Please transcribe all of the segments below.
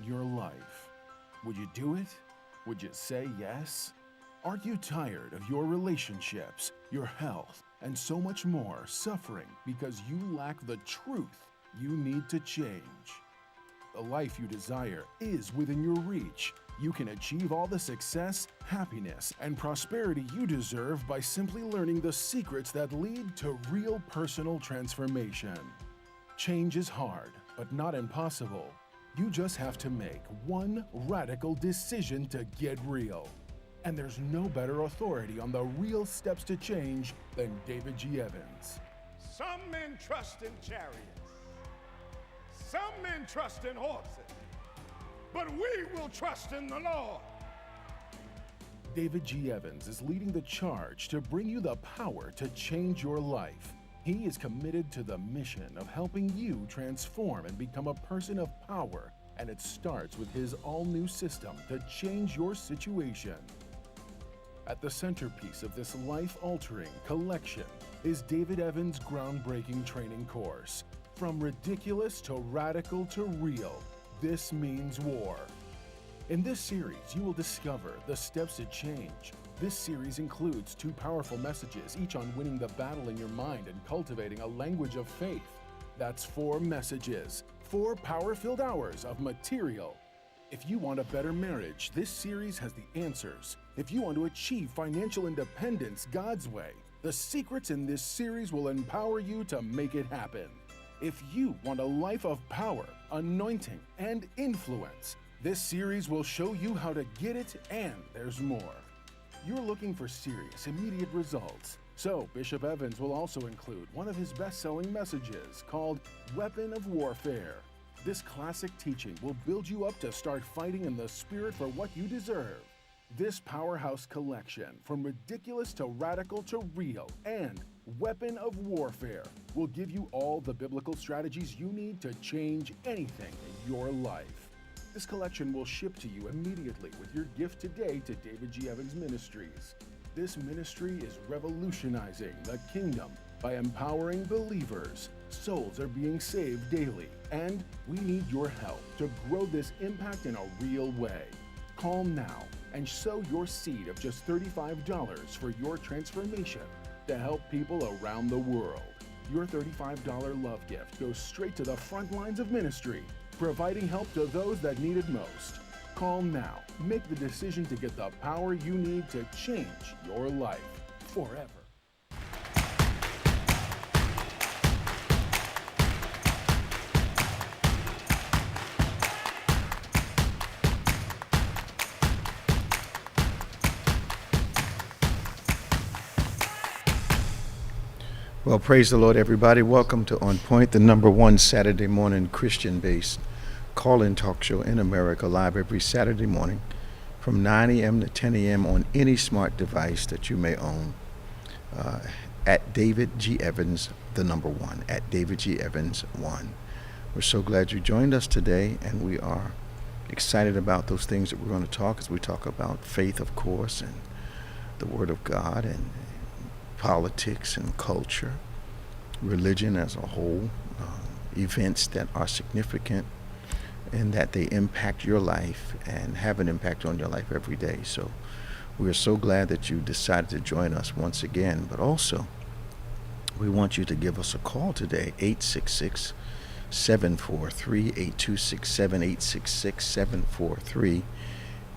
your life. Would you do it? Would you say yes? Aren't you tired of your relationships, your health, and so much more suffering because you lack the truth you need to change? The life you desire is within your reach. You can achieve all the success, happiness, and prosperity you deserve by simply learning the secrets that lead to real personal transformation. Change is hard, but not impossible. You just have to make one radical decision to get real. And there's no better authority on the real steps to change than David G. Evans. Some men trust in chariots. Some men trust in horses. But we will trust in the Lord. David G. Evans is leading the charge to bring you the power to change your life. He is committed to the mission of helping you transform and become a person of power, and it starts with his all-new system to change your situation. At the centerpiece of this life-altering collection is David Evans' groundbreaking training course. From ridiculous to radical to real, this means war. In this series, you will discover the steps to change. This series includes 2 powerful messages, each on winning the battle in your mind and cultivating a language of faith. That's 4 messages, 4 power-filled hours of material. If you want a better marriage, this series has the answers. If you want to achieve financial independence God's way, the secrets in this series will empower you to make it happen. If you want a life of power, anointing, and influence, this series will show you how to get it, and there's more. You're looking for serious, immediate results. So Bishop Evans will also include one of his best-selling messages called Weapon of Warfare. This classic teaching will build you up to start fighting in the spirit for what you deserve. This powerhouse collection, from ridiculous to radical to real, and Weapon of Warfare, will give you all the biblical strategies you need to change anything in your life. This collection will ship to you immediately with your gift today to David G. Evans Ministries. This ministry is revolutionizing the kingdom by empowering believers. Souls are being saved daily, and we need your help to grow this impact in a real way. Call now and sow your seed of just $35 for your transformation to help people around the world. Your $35 love gift goes straight to the front lines of ministry, providing help to those that need it most. Call now. Make the decision to get the power you need to change your life forever. Well, praise the Lord, everybody. Welcome to On Point, the #1 Saturday morning Christian-based call-in talk show in America, live every Saturday morning from 9 a.m. to 10 a.m. on any smart device that you may own. At David G. Evans, the #1, at David G. Evans 1. We're so glad you joined us today, and we are excited about those things that we're going to talk as we talk about faith, of course, and the Word of God, and politics and culture, religion as a whole, events that are significant and that they impact your life and have an impact on your life every day. So we are so glad that you decided to join us once again, but also we want you to give us a call today, 866-743-8267,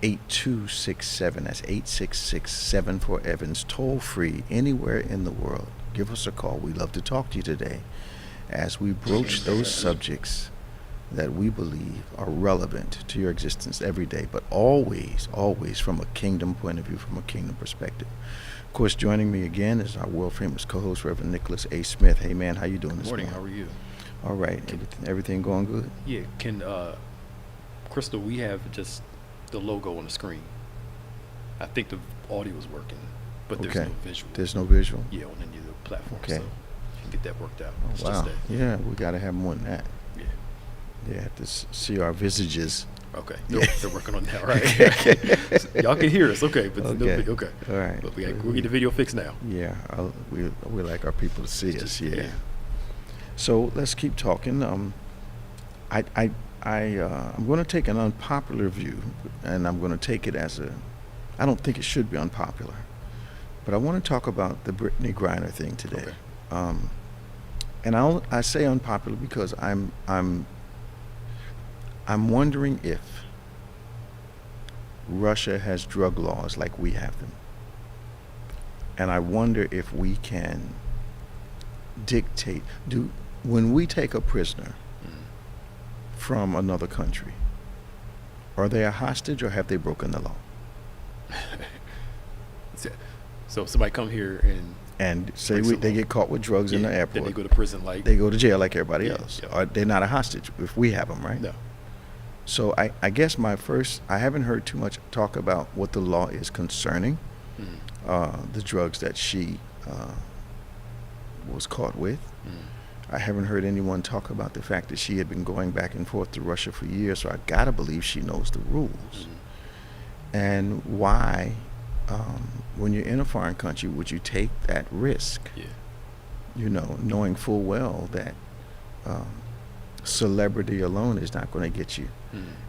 866-743-8267. That's 866-74-EVANS, toll free anywhere in the world. Give us a call. We'd love to talk to you today as we broach those subjects that we believe are relevant to your existence every day, but always from a kingdom point of view, from a kingdom perspective. Of course, joining me again is our world famous co-host, Reverend Nicholas A. Smith. Hey man, how you doing this morning? How are you? All right. Everything going good? Yeah. Can Crystal, we have just the logo on the screen. I think the audio is working, but there's no visual. There's no visual? Yeah, on any of the platforms. Okay. So you can get that worked out. Oh, It's wow. just that. Yeah, we got to have more than that. Yeah. Yeah, have to see our visages. Okay. They're working on that, right? So y'all can hear us, okay? But Okay. okay. All right. But we'll get the video fixed now. Yeah, we like our people to see us. Yeah. yeah. So let's keep talking. I I'm going to take an unpopular view, and I'm going to take it as I don't think it should be unpopular, but I want to talk about the Brittany Griner thing today. Okay. And I say unpopular because I'm wondering if Russia has drug laws like we have them, and I wonder if we can dictate. When we take a prisoner from another country, are they a hostage or have they broken the law? So if somebody come here And say they get caught with drugs in the airport, then they go to prison like they go to jail like everybody else. Yeah. Or they're not a hostage if we have them, right? No. So I guess I haven't heard too much talk about what the law is concerning the drugs that she was caught with. I haven't heard anyone talk about the fact that she had been going back and forth to Russia for years, so I gotta believe she knows the rules. And why, when you're in a foreign country, would you take that risk? Yeah. You know, knowing full well that celebrity alone is not going to get you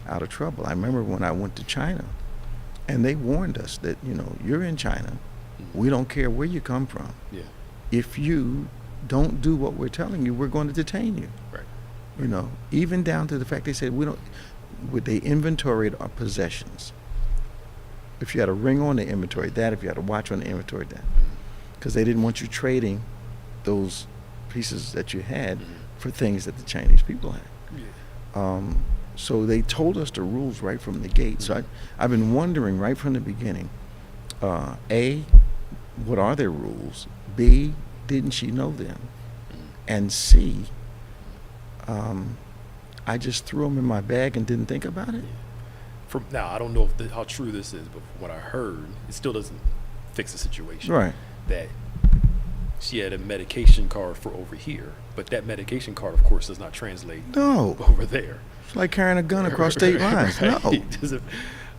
out of trouble. I remember when I went to China, and they warned us that, you know, you're in China, we don't care where you come from. Yeah. If you don't do what we're telling you, we're going to detain you. Right. You know, even down to the fact they said they inventoried our possessions. If you had a ring on, they inventoried that. If you had a watch on, they inventoried that. Because they didn't want you trading those pieces that you had for things that the Chinese people had. Yeah. So they told us the rules right from the gate. So I've been wondering right from the beginning, A, what are their rules? B, didn't she know them? And C, I just threw them in my bag and didn't think about it. Now, I don't know how true this is, but from what I heard, it still doesn't fix the situation. Right. That she had a medication card for over here, but that medication card, of course, does not translate over there. It's like carrying a gun across state lines. Right.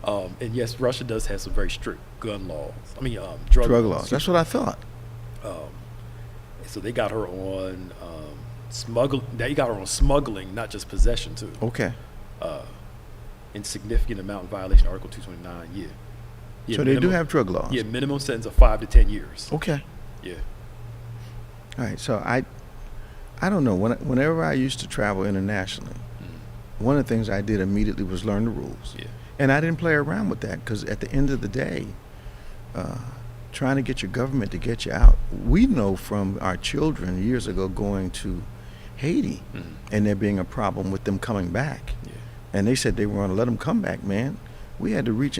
No. And yes, Russia does have some very strict gun laws. I mean, drug laws. That's what I thought. So they got her on smuggling. They got her on smuggling, not just possession, too. Okay. In significant amount in violation of Article 229. Yeah. So they do have drug laws. Yeah, minimum sentence of 5 to 10 years. Okay. Yeah. All right. So I don't know. Whenever I used to travel internationally, one of the things I did immediately was learn the rules. Yeah. And I didn't play around with that because at the end of the day, trying to get your government to get you out, we know from our children years ago going to Haiti and there being a problem with them coming back. Yeah. And they said they were going to let them come back, man. I had to reach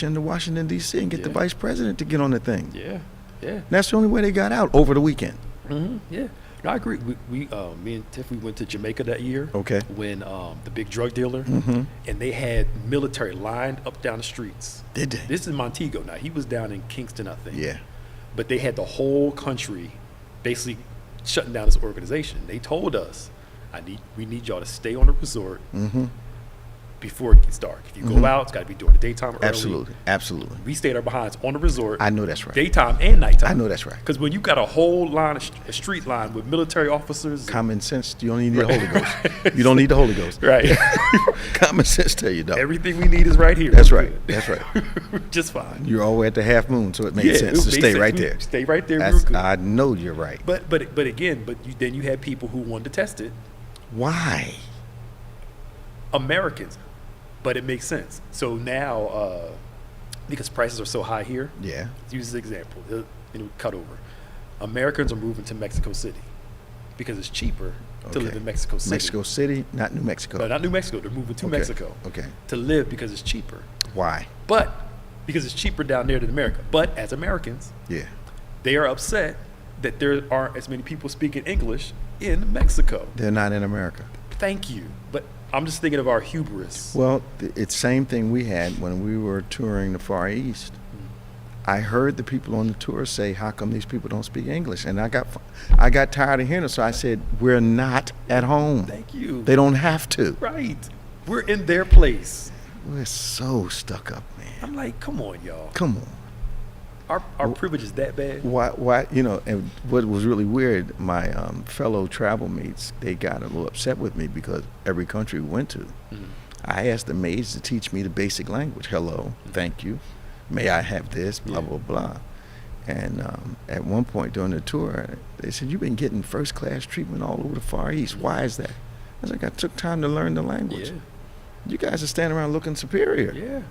into Washington, D.C. and get the vice president to get on the thing. Yeah, yeah. And that's the only way they got out over the weekend. Yeah. No, I agree. Me and Tiff, we went to Jamaica that year. Okay. When the big drug dealer, and they had military lined up down the streets. Did they? This is Montego now. He was down in Kingston, I think. Yeah. But they had the whole country basically shutting down this organization. They told us, we need y'all to stay on the resort before it gets dark. If you go out, it's got to be during the daytime early. Absolutely. We stayed our behinds on the resort. I know that's right. Daytime and nighttime. I know that's right. Because when you got a whole line, a street line with military officers. Common sense, you don't need the Holy Ghost. You don't need the Holy Ghost. Right. Common sense tell you, no. Everything we need is right here. That's right. That's right. Just fine. You're all the way at the half moon, so it made sense to stay right there. Stay right there. We were good. I know you're right. But again, then you had people who wanted to test it. Why? Americans. But it makes sense. So now, because prices are so high here, let's use this example, cut over. Americans are moving to Mexico City because it's cheaper to live in Mexico City. Mexico City, not New Mexico. No, not New Mexico. They're moving to Mexico to live because it's cheaper. Why? But because it's cheaper down there than America. But as Americans, they are upset that there aren't as many people speaking English in Mexico. They're not in America. Thank you. But I'm just thinking of our hubris. Well, it's same thing we had when we were touring the Far East. I heard the people on the tour say, how come these people don't speak English? And I got tired of hearing it, so I said, we're not at home. Thank you. They don't have to. Right. We're in their place. We're so stuck up, man. I'm like, come on, y'all. Come on. Our privilege is that bad. Why? And what was really weird, my fellow travel mates, they got a little upset with me because every country we went to, Mm-hmm. I asked the maids to teach me the basic language. Hello, thank you, may I have this, blah, blah, blah. And at one point during the tour, they said, you've been getting first class treatment all over the Far East. Why is that? I was like, I took time to learn the language. Yeah. You guys are standing around looking superior. Yeah.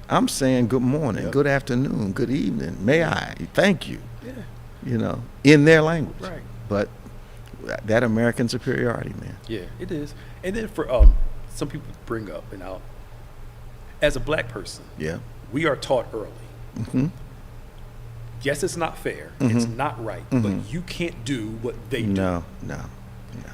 I'm saying good morning, Yep. good afternoon, good evening, may I, thank you, Yeah. in their language. Right. But that American superiority, man. Yeah, it is. And then for some people bring up, and as a black person, Yeah. we are taught early. Mm-hmm. Yes, it's not fair. It's not right. But you can't do what they do. No.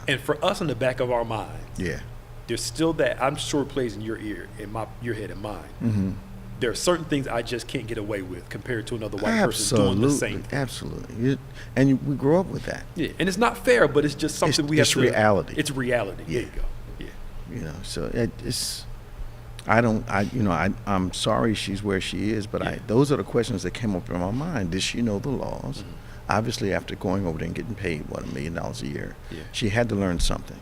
And for us in the back of our minds, Yeah. there's still that, I'm sure it plays in your ear, in your head and mine. Mm-hmm. There are certain things I just can't get away with compared to another white person doing the same thing. Absolutely. We grow up with that. Yeah, and it's not fair, but it's just something we have it's to. reality. It's reality. Yeah. There you go. Yeah. So I'm sorry she's where she is, but Yeah. those are the questions that came up in my mind. Did she know the laws? Mm-hmm. Obviously, after going over there and getting paid, $1 million a year, Yeah. she had to learn something.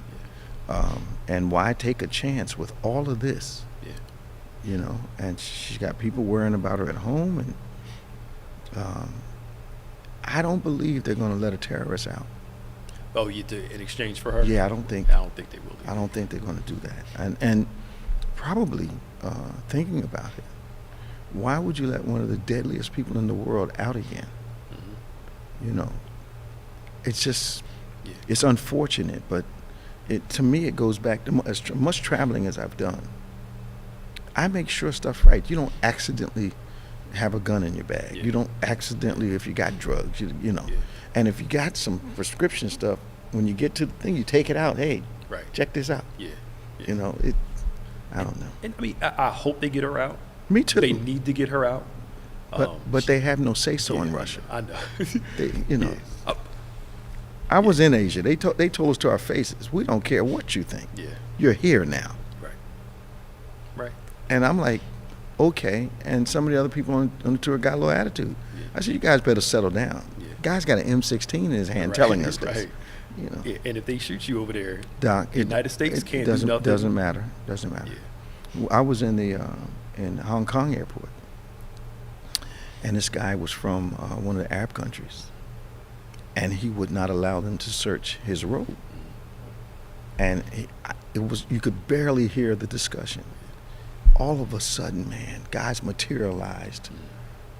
And why take a chance with all of this? Yeah. And she's got people worrying about her at home, and I don't believe they're going to let a terrorist out. Oh, you did in exchange for her? Yeah, I don't think they will. Either. I don't think they're going to do that. And probably thinking about it, why would you let one of the deadliest people in the world out again? Mm-hmm. It's just, Yeah. it's unfortunate, but to me it goes back to as much traveling as I've done. I make sure stuff's right. You don't accidentally have a gun in your bag. Yeah. You don't accidentally, if you got drugs, Yeah. And if you got some prescription stuff, when you get to the thing, you take it out. Hey, Right. check this out. Yeah. I don't know. And I mean, I hope they get her out. Me too. They need to get her out. But they have no say-so in Yeah, Russia. I know. Yeah. I was in Asia. They told us to our faces, we don't care what you think. Yeah. You're here now. Right. And I'm like, okay. And some of the other people on the tour got a little attitude. Yeah. I said, you guys better settle down. Yeah. Guy's got an M16 in his hand Right, telling us this. right. Yeah, and if they shoot you over there, Doc, the United States can't doesn't, do nothing. Doesn't matter. Yeah. I was in the in Hong Kong airport, and this guy was from one of the Arab countries, and he would not allow them to search his robe. And you could barely hear the discussion. All of a sudden, man, guys materialized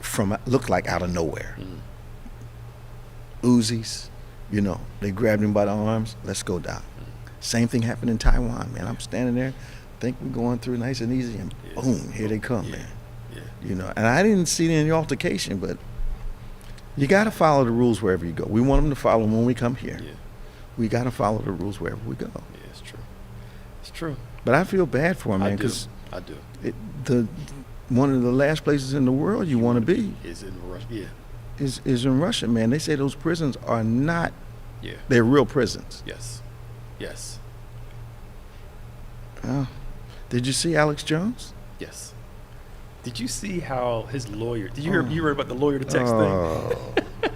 from looked like out of nowhere. Uzis, they grabbed him by the arms. Let's go, Doc. Same thing happened in Taiwan, man. I'm standing there, think we're going through nice and easy, and boom, here they come, man. Yeah. And I didn't see any altercation, but you got to follow the rules wherever you go. We want them to follow them when we come here. Yeah. We got to follow the rules wherever we go. Yeah, it's true. It's true. But I feel bad for him, man, because I do. One of the last places in the world you want to be Is in Russia. Yeah. is in Russia, man. They say those prisons are not, Yeah. they're real prisons. Yes. Yes. Did you see Alex Jones? Yes. Did you see how his lawyer? Did you hear? You heard about the lawyer to text thing?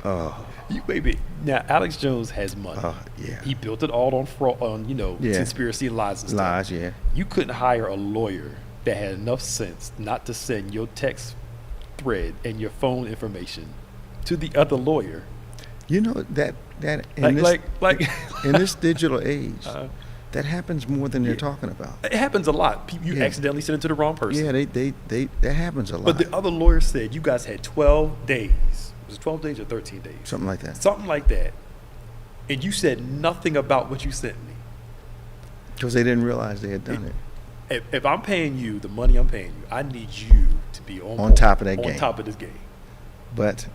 Oh, You baby. Now Alex Jones has money. yeah. He built it all on fraud, on conspiracy and lies and stuff. Lies, yeah. You couldn't hire a lawyer that had enough sense not to send your text thread and your phone information to the other lawyer. That in this digital age, that happens more than they're talking about. It happens a lot. You accidentally send it to the wrong person. Yeah, that happens a lot. But the other lawyer said you guys had 12 days. Was it 12 days or 13 days? Something like that. Something like that. And you said nothing about what you sent me. Because they didn't realize they had done it. If I'm paying you the money I'm paying you, I need you to be on top of that game. On top of this game. But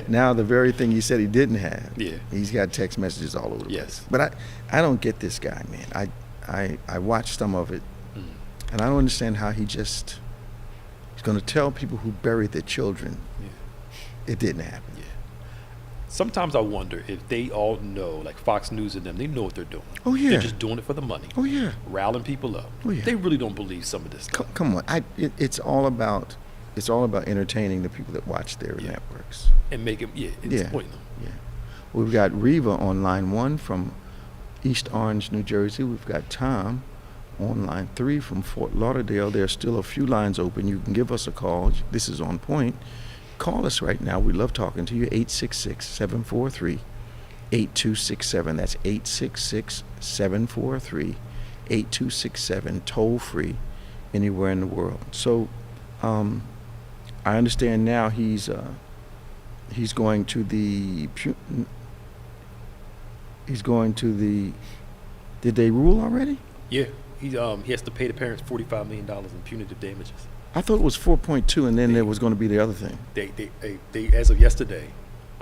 now the very thing he said he didn't have, he's got text messages all over the place. But I don't get this guy, man. I watched some of it, and I don't understand how he's going to tell people who buried their children it didn't happen. Sometimes I wonder if they all know, like Fox News and them, they know what they're doing. Oh, yeah. They're just doing it for the money. Oh, yeah. Riling people up. Oh, yeah. They really don't believe some of this stuff. Come on. It's all about entertaining the people that watch their networks. And make it, exploiting them. Yeah. We've got Reva on line 1 from East Orange, New Jersey. We've got Tom on line 3 from Fort Lauderdale. There's still a few lines open. You can give us a call. This is On Point. Call us right now. We love talking to you. 866-743-8267. That's 866-743-8267. Toll free, anywhere in the world. So, I understand now he's going to the. He's going to the. Did they rule already? Yeah, he has to pay the parents $45 million in punitive damages. I thought it was 4.2, and then there was going to be the other thing. They as of yesterday,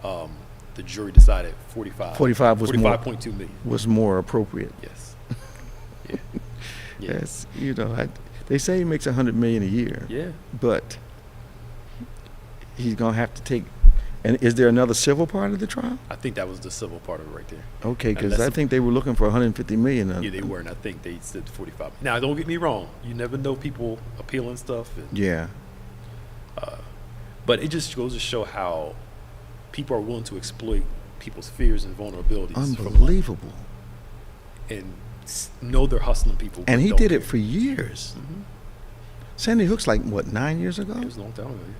the jury decided 45. 45.2 million was more appropriate. Yes. Yeah. Yes. They say he makes $100 million a year. Yeah. But he's going to have to take. And is there another civil part of the trial? I think that was the civil part of it right there. Okay, because I think they were looking for $150 million. Yeah, they were, and I think they said 45. Now, don't get me wrong. You never know people appealing stuff. Yeah. But it just goes to show how people are willing to exploit people's fears and vulnerabilities. Unbelievable. And know they're hustling people. And he did it for years. Mm-hmm. Sandy Hook's 9 years ago? It was a long time ago, yeah.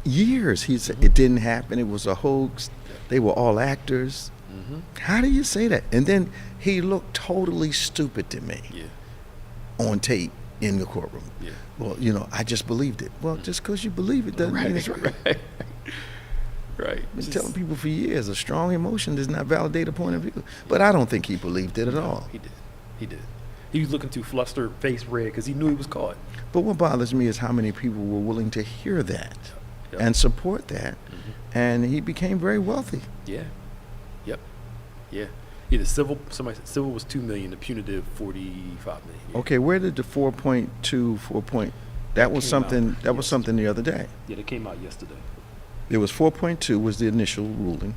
Years. He said it didn't happen. It was a hoax. They were all actors. Mm-hmm. How do you say that? And then he looked totally stupid to me on tape in the courtroom. Yeah. Well, I just believed it. Well, just because you believe it doesn't mean it's right. Right. I've been telling people for years, a strong emotion does not validate a point of view. But I don't think he believed it at all. He did. He was looking too flustered, face red, because he knew he was caught. But what bothers me is how many people were willing to hear that. Yep. And support that, and he became very wealthy. Yeah, yep, yeah. The civil was $2 million, the punitive $45 million. Yeah. Okay, where did the 4.2 That was something. That was something the other day. Yeah, that came out yesterday. There was 4.2 was the initial ruling,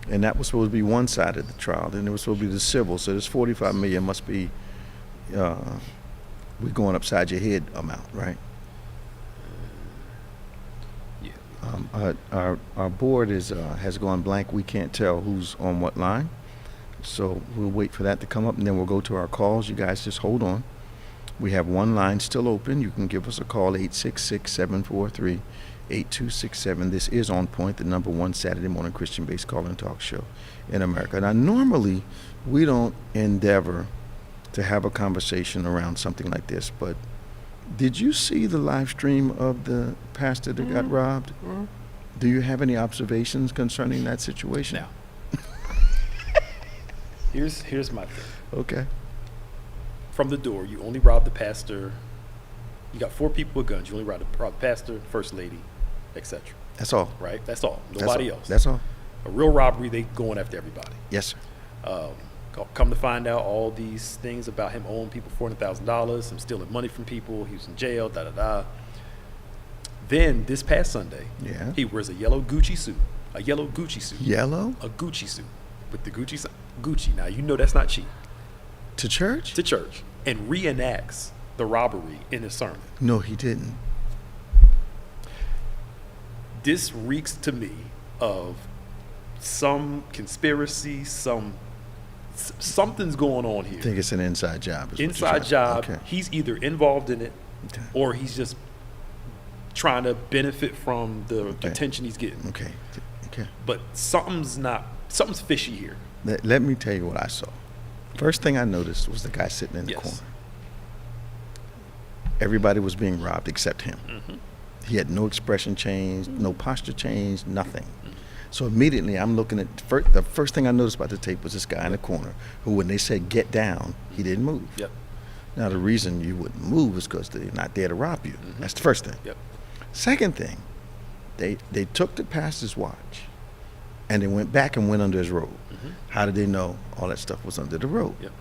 and that was supposed to be one side of the trial. Then there was supposed to be the civil. So this $45 million must be, we're going upside your head amount, right? Our board has gone blank. We can't tell who's on what line. So we'll wait for that to come up, and then we'll go to our calls. You guys just hold on. We have one line still open. You can give us a call, 866-743-8267. This is On Point, the number one Saturday morning Christian-based call-in talk show in America. Now, normally, we don't endeavor to have a conversation around something like this, but did you see the live stream of the pastor that got robbed? Mm-hmm. Do you have any observations concerning that situation? Now, here's my thing. Okay. From the door, you only robbed the pastor. You got 4 people with guns. You only robbed the pastor, first lady, etc. That's all. Right? That's all. Nobody else. That's all. A real robbery, they going after everybody. Yes, sir. Come to find out all these things about him owing people $400,000, him stealing money from people, he was in jail, Then this past Sunday, he wears a yellow Gucci suit. Yellow? A Gucci suit with the Gucci sign. Gucci. Now, you know that's not cheap. To church? To church. And reenacts the robbery in his sermon. No, he didn't. This reeks to me of some conspiracy, something's going on here. I think it's an inside job. Inside job. Okay. He's either involved in it, or he's just trying to benefit from the attention he's getting. Okay. But something's fishy here. Let me tell you what I saw. First thing I noticed was the guy sitting in the corner. Everybody was being robbed except him. Mm-hmm. He had no expression change, no posture change, nothing. Mm-hmm. So immediately I'm looking at, the first thing I noticed about the tape was this guy in the corner who, when they said get down, he didn't move. Yep. Now the reason you wouldn't move is because they're not there to rob you. Mm-hmm. That's the first thing. Yep. Second thing, they took the pastor's watch and they went back and went under his robe. Mm-hmm. How did they know all that stuff was under the robe? Yep.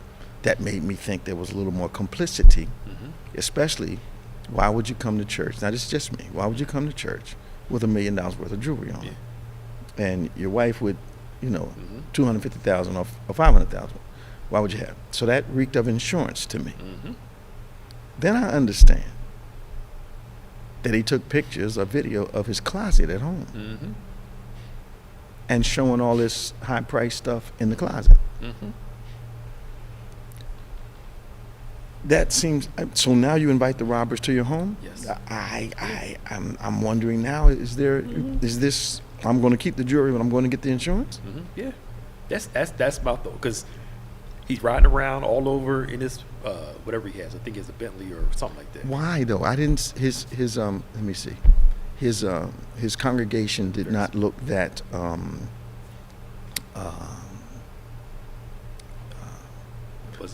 That made me think there was a little more complicity, especially why would you come to church? Now this is just me. Why would you come to church with $1 million worth of jewelry on? Yeah. and your wife would, $250,000 or $500,000. Why would you have it? So that reeked of insurance to me. Then I understand that he took pictures or video of his closet at home and showing all this high-priced stuff in the closet. That seems so. Now you invite the robbers to your home. Yes. I'm wondering now. Is this? I'm going to keep the jewelry, but I'm going to get the insurance. Yeah, that's my thought, because he's riding around all over in his whatever he has. I think he has a Bentley or something like that. Why though? I didn't. His let me see. His congregation did not look that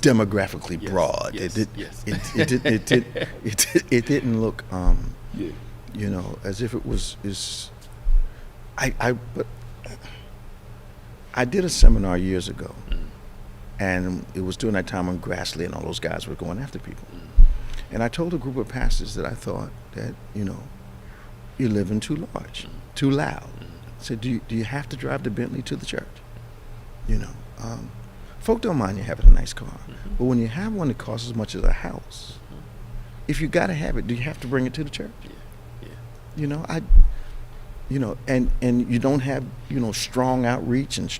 demographically broad. It didn't look as if it was but I did a seminar years ago, and it was during that time when Grassley and all those guys were going after people. And I told a group of pastors that I thought that, you're living too large, too loud. I said, do you have to drive the Bentley to the church? Folk don't mind you having a nice car. But when you have one that costs as much as a house, if you got to have it, do you have to bring it to the church? And you don't have, strong outreach and,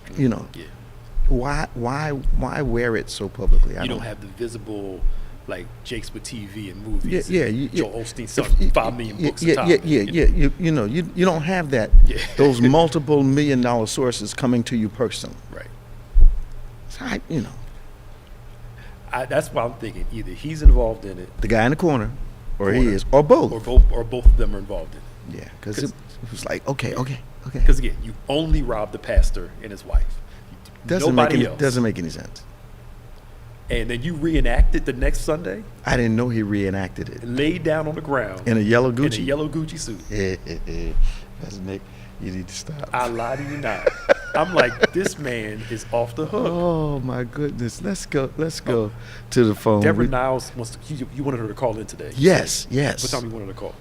why wear it so publicly? You don't have the visible, like Jakes with TV and movies. Joel Osteen selling 5 million books a time. You don't have that. Those multiple $1 million sources coming to you personally. Right. So that's why I'm thinking either he's involved in it, the guy in the corner, or he is, or both, or both of them are involved in it. Yeah, because it was like okay. Because again, you only robbed the pastor and his wife. Doesn't make any sense. And then you reenacted the next Sunday. I didn't know he reenacted it. Laid down on the ground in a yellow Gucci suit. That's Nick. You need to stop. I lie to you not. I'm like, this man is off the hook. Oh my goodness. Let's go to the phone. Deborah Niles wants to. You wanted her to call in today. Yes. What time you wanted her to call?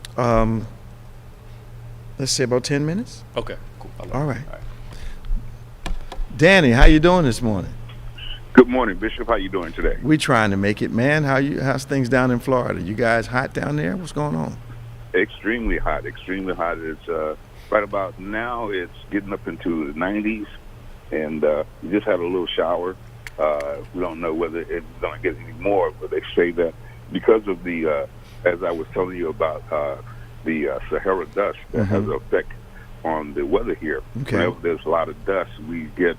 Let's say about 10 minutes. Okay, cool. All right. Danny, how you doing this morning? Good morning, Bishop. How you doing today? We trying to make it, man. How's things down in Florida? You guys hot down there? What's going on? Extremely hot. It's right about now. It's getting up into the 90s, and we just had a little shower. We don't know whether it's going to get any more, but they say that because of the, as I was telling you about the Sahara dust that has an effect on the weather here. Okay. Whenever there's a lot of dust, we get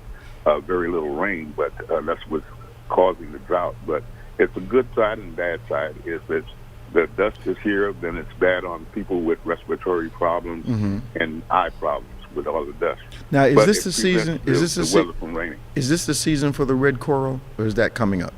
very little rain, but that's what's causing the drought. But it's a good side and bad side. If the dust is here, then it's bad on people with respiratory problems and eye problems with all the dust. Now, is this the season? Is this the weather from raining? Is this the season for the red coral, or is that coming up?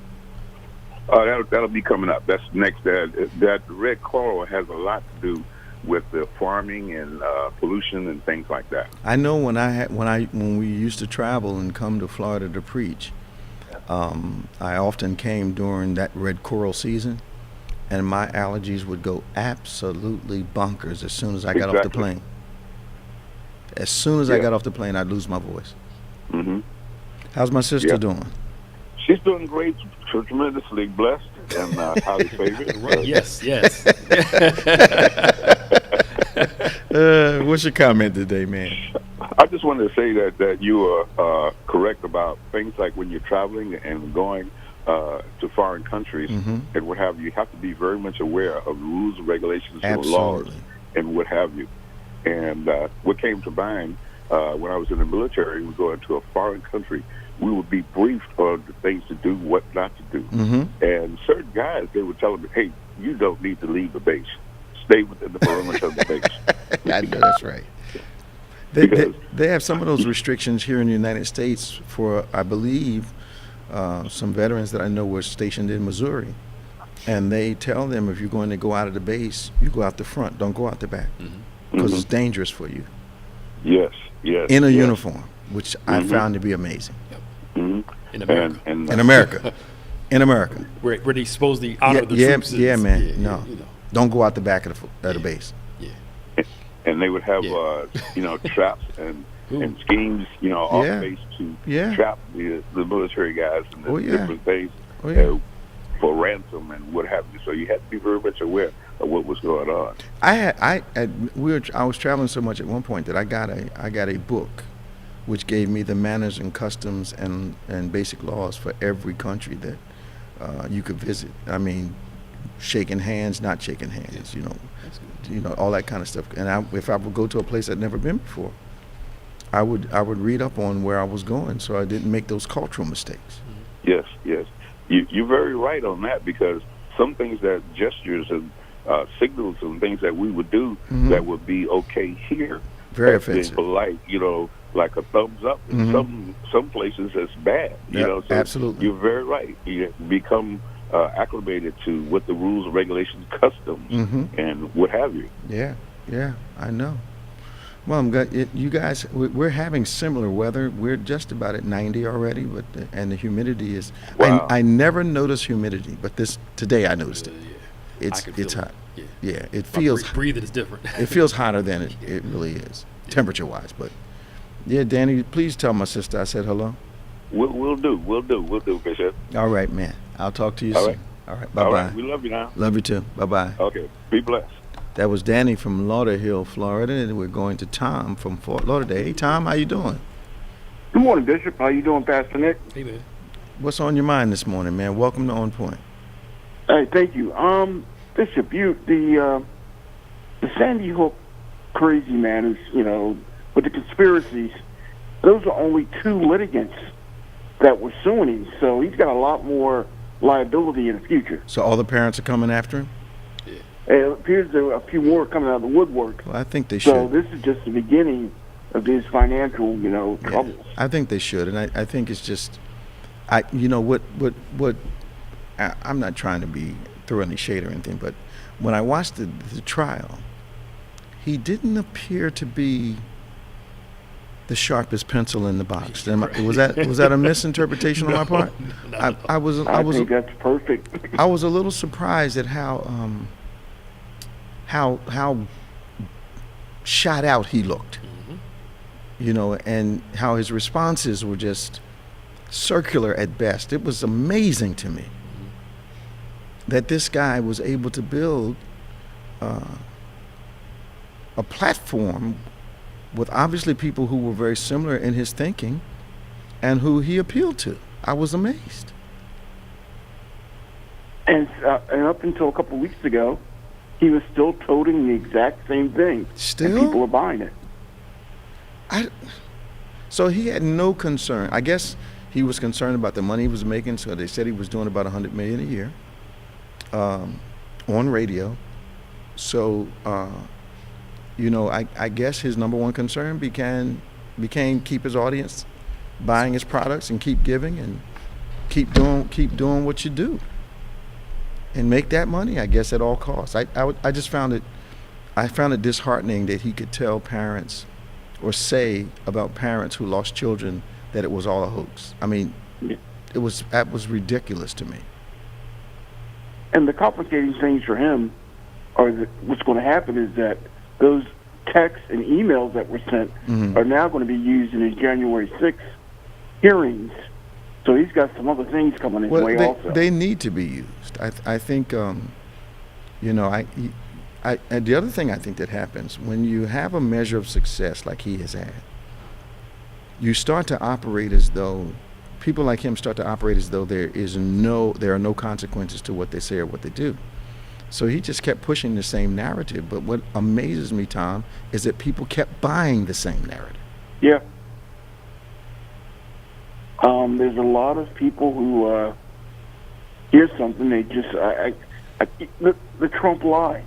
That'll be coming up. That's next. That red coral has a lot to do with the farming and pollution and things like that. I know when we used to travel and come to Florida to preach, I often came during that red coral season, and my allergies would go absolutely bonkers as soon as I got off the plane. As soon as I got off the plane, I'd lose my voice. How's my sister doing? She's doing great, tremendously blessed, and highly favored. Yes. What's your comment today, man? I just wanted to say that you are correct about things like when you're traveling and going to foreign countries and what have you. You have to be very much aware of the rules and regulations and laws and what have you. And what came to mind when I was in the military, we go into a foreign country, we would be briefed on the things to do, what not to do. And certain guys, they would tell me, hey, you don't need to leave the base. Stay within the perimeter of the base. I know that's right. They have some of those restrictions here in the United States for, I believe, some veterans that I know were stationed in Missouri. And they tell them if you're going to go out of the base, you go out the front, don't go out the back. Because it's dangerous for you. Yes. In a uniform, which I found to be amazing. In America. In America. Where they supposedly honor the troops. Yeah, man. No. Don't go out the back of the base. And they would have, traps and schemes, off base to trap the military guys and the different things for ransom and what have you. So you had to be very much aware of what was going on. I was traveling so much at one point that I got a book which gave me the manners and customs and basic laws for every country that you could visit. I mean, shaking hands, not shaking hands, all that kind of stuff. And if I would go to a place I'd never been before, I would read up on where I was going so I didn't make those cultural mistakes. Yes. You're very right on that, because some things that gestures and signals and things that we would do that would be okay here, very offensive, polite, like a thumbs up. In some places it's bad, So absolutely. You're very right. You become acclimated to what the rules, regulations, customs, and what have you. Yeah, I know. Well, I'm glad you guys. We're having similar weather. We're just about at 90 already, and the humidity is. Wow. I never notice humidity, but today I noticed it. It's hot. Yeah, it feels. Breathing is different. It feels hotter than it really is, temperature-wise. But yeah, Danny, please tell my sister I said hello. We'll do, Bishop. All right, man. I'll talk to you All soon. right. All right. Bye-bye. All right. We love you now. Love you too. Bye-bye. Okay. Be blessed. That was Danny from Lauderhill, Florida, and we're going to Tom from Fort Lauderdale. Hey, Tom, how you doing? Good morning, Bishop. How you doing, Pastor Nick? Hey, man. What's on your mind this morning, man? Welcome to On Point. Hey, thank you. Bishop, the Sandy Hook crazy man is, with the conspiracies, those are only 2 litigants that were suing him, so he's got a lot more liability in the future. So all the parents are coming after him? It appears there are a few more coming out of the woodwork. Well, I think they should. So this is just the beginning of his financial, troubles. I think they should, and I think it's just, I'm not trying to throw any shade or anything, but when I watched the trial, he didn't appear to be the sharpest pencil in the box. Was that a misinterpretation on my part? I think that's perfect. I was a little surprised at how shot out he looked, and how his responses were just circular at best. It was amazing to me that this guy was able to build a platform with obviously people who were very similar in his thinking and who he appealed to. I was amazed. And up until a couple of weeks ago, he was still toting the exact same thing. Still? And people are buying it. So he had no concern. I guess he was concerned about the money he was making, so they said he was doing about $100 million a year on radio. So, I guess his number one concern became keep his audience buying his products and keep giving and keep doing what you do and make that money, I guess, at all costs. I just found it disheartening that he could tell parents or say about parents who lost children that it was all a hoax. I mean, that was ridiculous to me. And the complicating things for him what's going to happen is that those texts and emails that were sent are now going to be used in his January 6th hearings. So he's got some other things coming his way also. They need to be used. I think, and the other thing I think that happens when you have a measure of success like he has had, you start to operate as though people like him start to operate as though there are no consequences to what they say or what they do. So he just kept pushing the same narrative. But what amazes me, Tom, is that people kept buying the same narrative. Yeah. There's a lot of people who hear something, they just the Trump lie.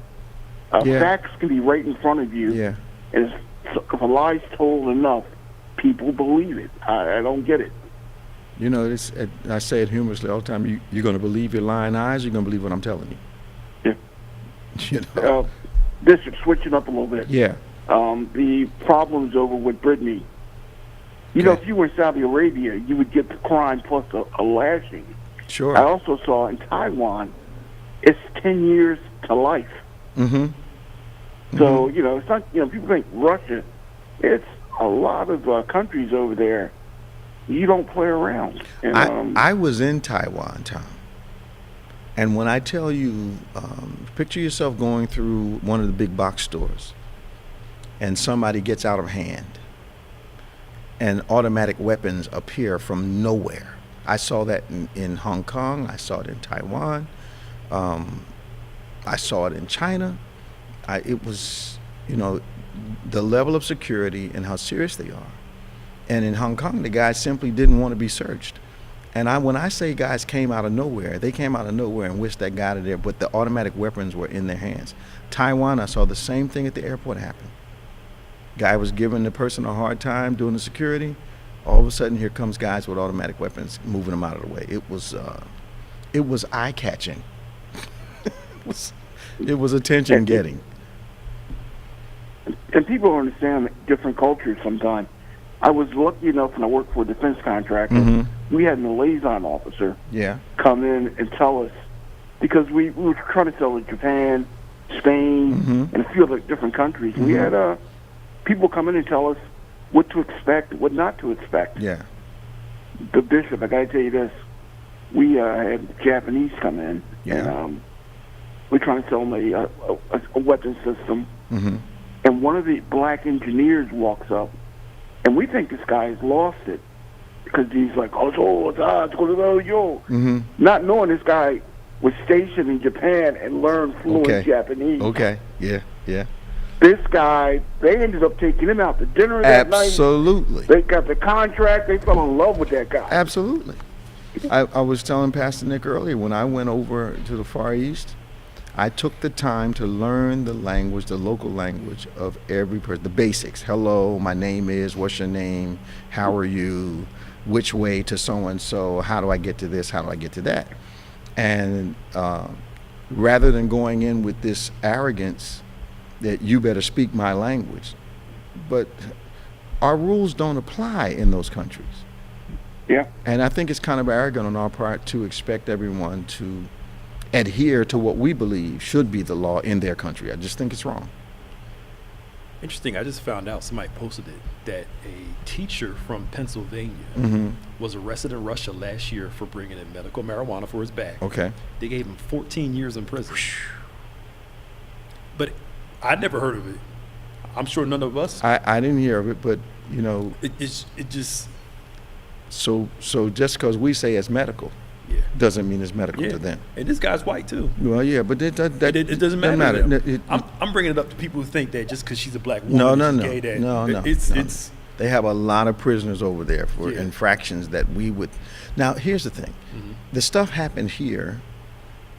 Facts can be right in front of you. Yeah. And if a lie's told enough, people believe it. I don't get it. I say it humorously all the time. You're going to believe your lying eyes. You're going to believe what I'm telling you. Yeah. Bishop, switching up a little bit. Yeah. The problem's over with Brittany. If you were in Saudi Arabia, you would get the crime plus a lashing. Sure. I also saw in Taiwan, it's 10 years to life. Mm-hmm. So, it's not, people think Russia, it's a lot of countries over there, you don't play around. And, I was in Taiwan, Tom. And when I tell you, picture yourself going through one of the big box stores and somebody gets out of hand and automatic weapons appear from nowhere. I saw that in Hong Kong. I saw it in Taiwan. I saw it in China. It was, the level of security and how serious they are. And in Hong Kong, the guys simply didn't want to be searched. And when I say guys came out of nowhere, they came out of nowhere and wished that got out of there, but the automatic weapons were in their hands. Taiwan, I saw the same thing at the airport happen. Guy was giving the person a hard time doing the security. All of a sudden, here comes guys with automatic weapons, moving them out of the way. It was eye-catching. it was attention-getting. And people don't understand different cultures sometimes. I was lucky enough when I worked for a defense contractor. Mm-hmm. We had a liaison officer come in and tell us, because we were trying to sell to Japan, Spain, mm-hmm. and a few other different countries. Mm-hmm. We had people come in and tell us what to expect, what not to expect. Yeah. The bishop, I got to tell you this, we had Japanese come in, and we're trying to sell them a weapon system. Mm-hmm. And one of the black engineers walks up, and we think this guy has lost it because he's like, mm-hmm. not knowing this guy was stationed in Japan and learned fluent Japanese. Okay, yeah. This guy, they ended up taking him out to dinner that night. Absolutely. They got the contract. They fell in love with that guy. Absolutely. I was telling Pastor Nick earlier, when I went over to the Far East, I took the time to learn the language, the local language of every person, the basics. Hello, my name is, what's your name, how are you, which way to so-and-so, how do I get to this, how do I get to that? And rather than going in with this arrogance that you better speak my language, but our rules don't apply in those countries. Yeah. And I think it's kind of arrogant on our part to expect everyone to adhere to what we believe should be the law in their country. I just think it's wrong. Interesting. I just found out, somebody posted it, that a teacher from Pennsylvania mm-hmm. was arrested in Russia last year for bringing in medical marijuana for his bag. Okay. They gave him 14 years in prison. But I'd never heard of it. I'm sure none of us. I didn't hear of it, but it just. So just because we say it's medical, doesn't mean it's medical to them. And this guy's white too. Well, yeah, but it doesn't matter. I'm bringing it up to people who think that just because she's a black woman, she's gay. No. They have a lot of prisoners over there for infractions that we would. Now, here's the thing: mm-hmm. the stuff happened here,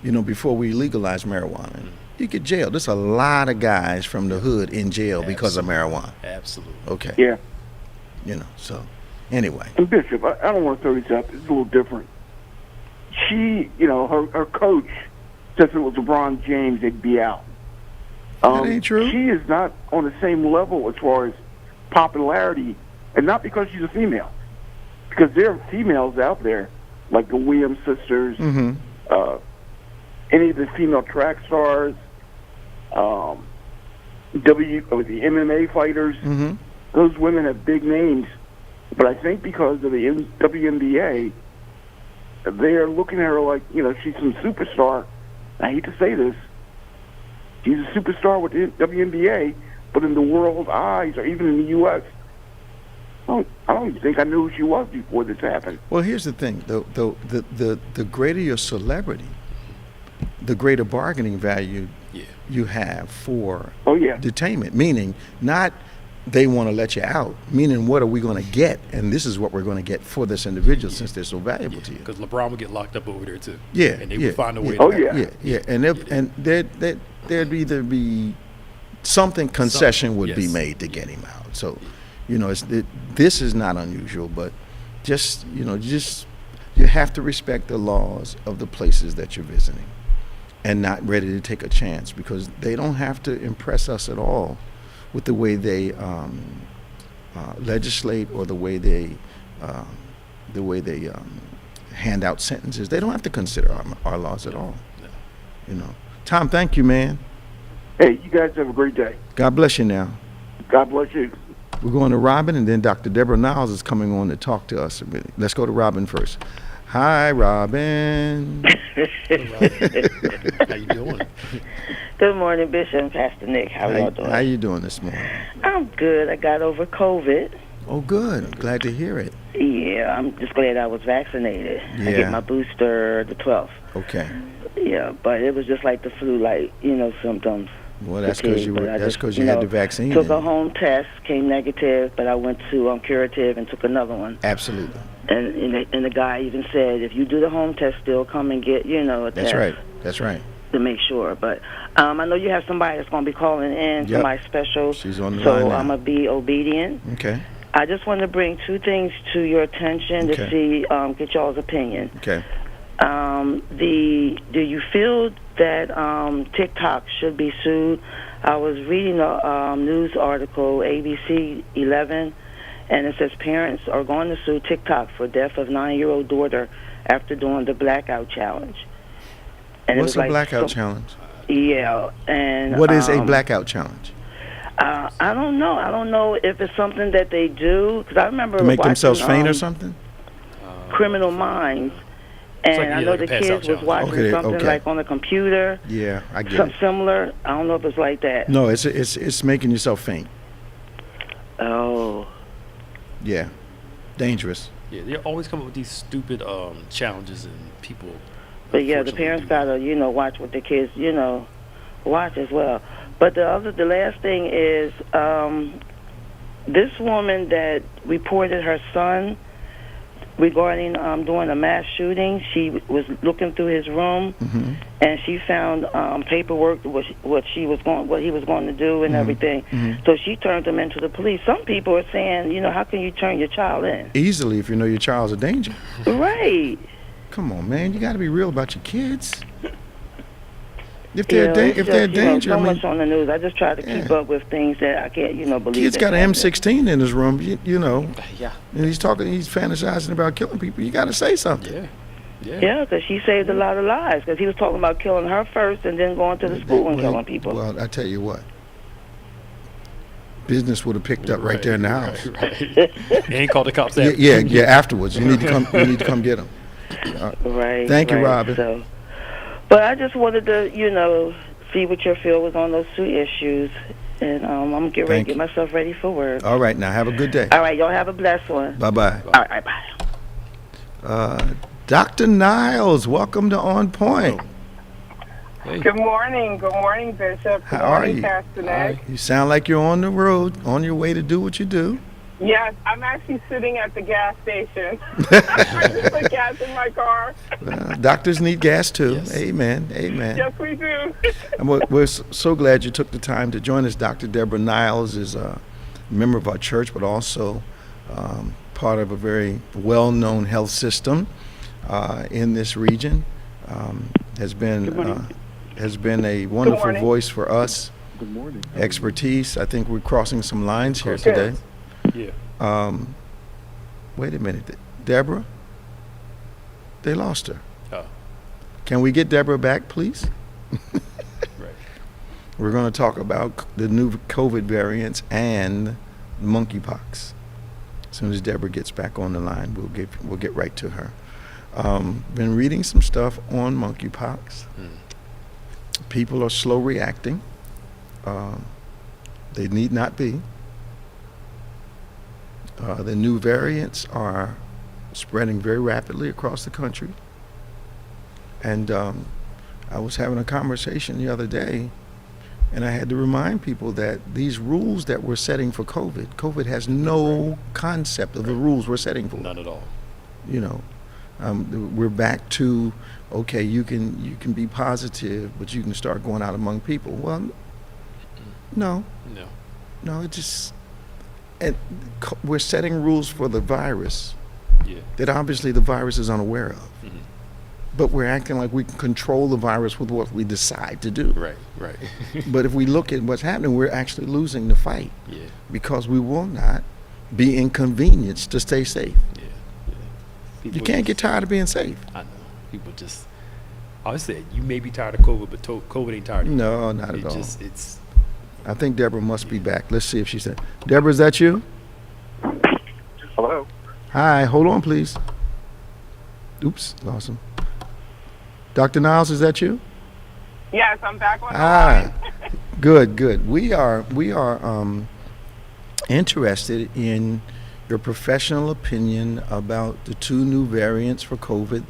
before we legalized marijuana. Mm-hmm. You get jailed. There's a lot of guys from the hood in jail because of marijuana. Absolutely. Okay. Yeah. So anyway. And Bishop, I don't want to throw this up. It's a little different. She, her coach says if it was LeBron James, they'd be out. That ain't true. She is not on the same level as far as popularity, and not because she's a female. Because there are females out there, like the Williams sisters, mm-hmm. Any of the female track stars, the MMA fighters. Mm-hmm. Those women have big names, but I think because of the WNBA, they're looking at her like, she's some superstar. I hate to say this. She's a superstar with the WNBA, but in the world's eyes, or even in the U.S., I don't even think I knew who she was before this happened. Well, here's the thing. The greater your celebrity, the greater bargaining value you have for detainment, meaning not they want to let you out, meaning what are we going to get, and this is what we're going to get for this individual since they're so valuable to you. Because LeBron would get locked up over there too. Yeah, and they would find a way. And there'd either be something concession would be made to get him out. So, this is not unusual, but just you have to respect the laws of the places that you're visiting, and not ready to take a chance, because they don't have to impress us at all with the way they legislate or the way they hand out sentences. They don't have to consider our laws at all. No. Tom, thank you, man. Hey, you guys have a great day. God bless you now. God bless you. We're going to Robin, and then Dr. Deborah Niles is coming on to talk to us. Let's go to Robin first. Hi, Robin. How you doing? Good morning, Bishop and Pastor Nick. How are y'all doing? How you doing this morning? I'm good. I got over COVID. Oh, good. Glad to hear it. Yeah, I'm just glad I was vaccinated. Yeah. I get my booster the 12th. Okay. Yeah, but it was just like the flu, like, symptoms. Well, that's because you had the vaccine. Took a home test, came negative, but I went to Curative and took another one. Absolutely. And the guy even said, if you do the home test, still come and get, a That's test. right. That's right. To make sure. But I know you have somebody that's going to be calling in, somebody special. She's on the so line now. I'm going to be obedient. Okay. I just want to bring two things to your attention to see, get y'all's opinion. Okay. Do you feel that TikTok should be sued? I was reading a news article, ABC 11, and it says parents are going to sue TikTok for death of 9-year-old daughter after doing the blackout challenge. And What's a blackout challenge? Yeah, and what is a blackout challenge? I don't know. I don't know if it's something that they do, because I remember To make watching, themselves faint or something? Criminal Minds. And like, I know the kids was watching something like on the computer. Yeah, I get something it. similar. I don't know if it's like that. No, it's making yourself faint. Oh. Yeah. Dangerous. Yeah, they always come up with these stupid challenges and people. But yeah, the parents gotta, watch what the kids, watch as well. But the last thing is, this woman that reported her son regarding doing a mass shooting, she was looking through his room, and she found paperwork what he was going to do and everything. So she turned him into the police. Some people are saying, how can you turn your child in? Easily, if you know your child's a danger. Right. Come on, man, you got to be real about your kids. If they're a danger, so much on the news. I just try to keep up with things that I can't, believe. Kid's got an M16 in his room, Yeah. and he's fantasizing about killing people. You got to say something. Yeah, because she saved a lot of lives. Because he was talking about killing her first and then going to the school and killing people. Well, I tell you what, business would have picked up right there in the house. Right. They ain't called the cops after. Yeah. Afterwards, you need to come. You need to come get them. Right. Thank you, Robin. So, but I just wanted to, see what your feel was on those two issues, and I'm gonna get myself ready for work. All right, now have a good day. All right, y'all have a blessed one. Bye-bye. All right, bye. Dr. Niles, welcome to OnPointe. Hey. Good morning, Bishop. How are you? Pastor Nick. You sound like you're on the road, on your way to do what you do. Yes, I'm actually sitting at the gas station. I just put gas in my car. Doctors need gas too. Yes. Amen. Yes, we do. And we're so glad you took the time to join us. Dr. Deborah Niles is a member of our church, but also part of a very well-known health system in this region. Has been a wonderful voice for us. Good morning. Expertise. I think we're crossing some lines here today. Yeah. Wait a minute, Deborah. They lost her. Oh. Can we get Deborah back, please? Right. We're going to talk about the new COVID variants and monkeypox. As soon as Deborah gets back on the line, we'll get right to her. Been reading some stuff on monkeypox. People are slow reacting. They need not be. The new variants are spreading very rapidly across the country. And I was having a conversation the other day, and I had to remind people that these rules that we're setting for COVID has no concept of the rules we're setting for. None at all. We're back to, okay, you can be positive, but you can start going out among people. Well, no, it just, we're setting rules for the virus that obviously the virus is unaware of. But we're acting like we can control the virus with what we decide to do. Right. But if we look at what's happening, we're actually losing the fight. Because we will not be inconvenienced to stay safe. You can't get tired of being safe. I know. People just, I would say, you may be tired of COVID, but COVID ain't tired of you. No, not at all. It's I think Deborah must be back. Let's see if she's there. Deborah, is that you? Hello. Hi, hold on, please. Oops, lost him. Dr. Niles, is that you? Yes, I'm back on the line. Good. We are interested in your professional opinion about the 2 new variants for COVID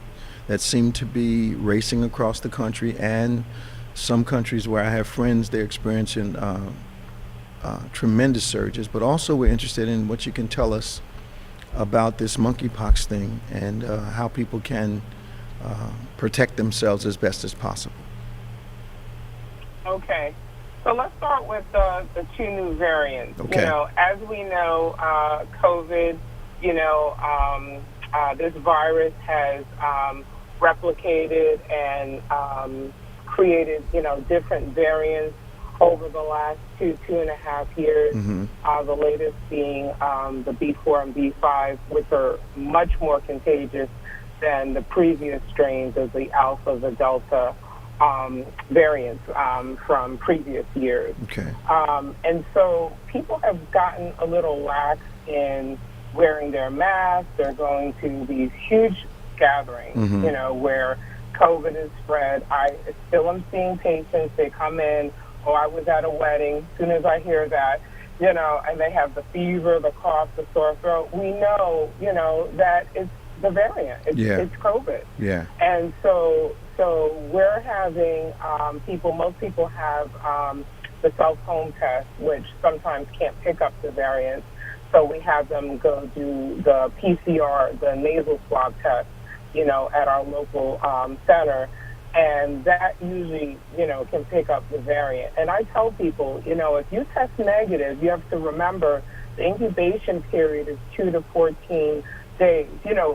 that seem to be racing across the country, and some countries where I have friends, they're experiencing tremendous surges. But also we're interested in what you can tell us about this monkeypox thing and how people can protect themselves as best as possible. Okay. So let's start with the 2 new variants. Okay. You know, as we know, COVID, this virus has replicated and created, different variants over the last 2.5 years. Mm-hmm. The latest being the B4 and B5, which are much more contagious than the previous strains of the Alpha, the Delta variants from previous years. Okay. And so people have gotten a little lax in wearing their masks. They're going to these huge gatherings, Mm-hmm. Where COVID is spread. I still am seeing patients. They come in, I was at a wedding. As soon as I hear that, and they have the fever, the cough, the sore throat, we know, that it's the variant. It's COVID. Yeah. And so we're having most people have the self-home test, which sometimes can't pick up the variants. So we have them go do the PCR, the nasal swab test, at our local center. And that usually, can pick up the variant. And I tell people, if you test negative, you have to remember the incubation period is 2 to 14 days,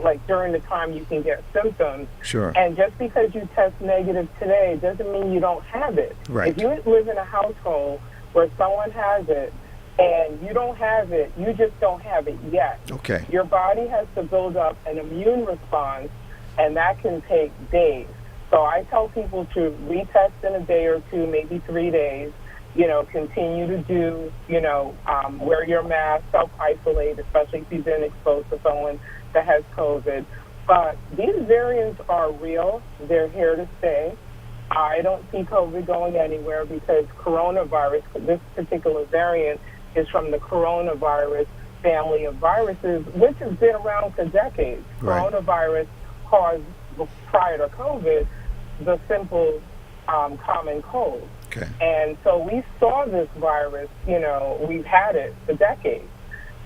like during the time you can get symptoms. Sure. And just because you test negative today doesn't mean you don't have it. Right. If you live in a household where someone has it and you don't have it, you just don't have it yet. Okay. Your body has to build up an immune response, and that can take days. So I tell people to retest in a day or 2, maybe 3 days, continue to do, wear your mask, self-isolate, especially if you've been exposed to someone that has COVID. But these variants are real. They're here to stay. I don't see COVID going anywhere because coronavirus, this particular variant, is from the coronavirus family of viruses, which has been around for decades. Right. Coronavirus caused, prior to COVID, the simple common cold. Okay. And so we saw this virus, we've had it for decades.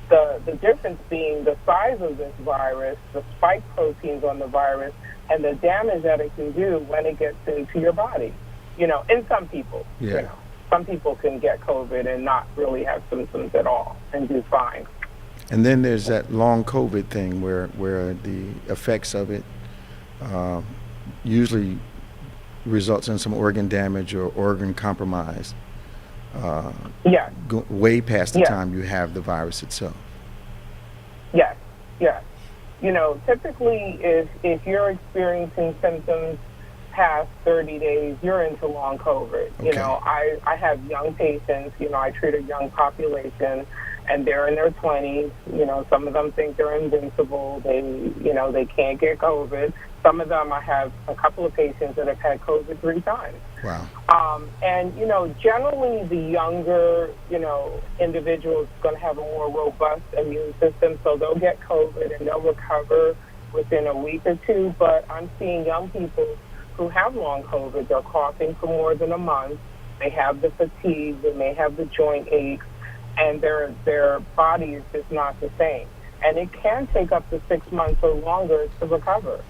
The difference being the size of this virus, the spike proteins on the virus, and the damage that it can do when it gets into your body. In some people, Yeah. Some people can get COVID and not really have symptoms at all and do fine. And then there's that long COVID thing where the effects of it usually results in some organ damage or organ compromise. Yes. Way past the Yes. time you have the virus itself. Yes. Typically if you're experiencing symptoms past 30 days, you're into long COVID. Okay. I have young patients, I treat a young population, and they're in their 20s. Some of them think they're invincible. They can't get COVID. Some of them, I have a couple of patients that have had COVID 3 times. Wow. And generally the younger, individuals going to have a more robust immune system, so they'll get COVID and they'll recover within a week or 2. But I'm seeing young people who have long COVID. They're coughing for more than a month. They have the fatigue. They may have the joint aches, and their body is just not the same. And it can take up to 6 months or longer to recover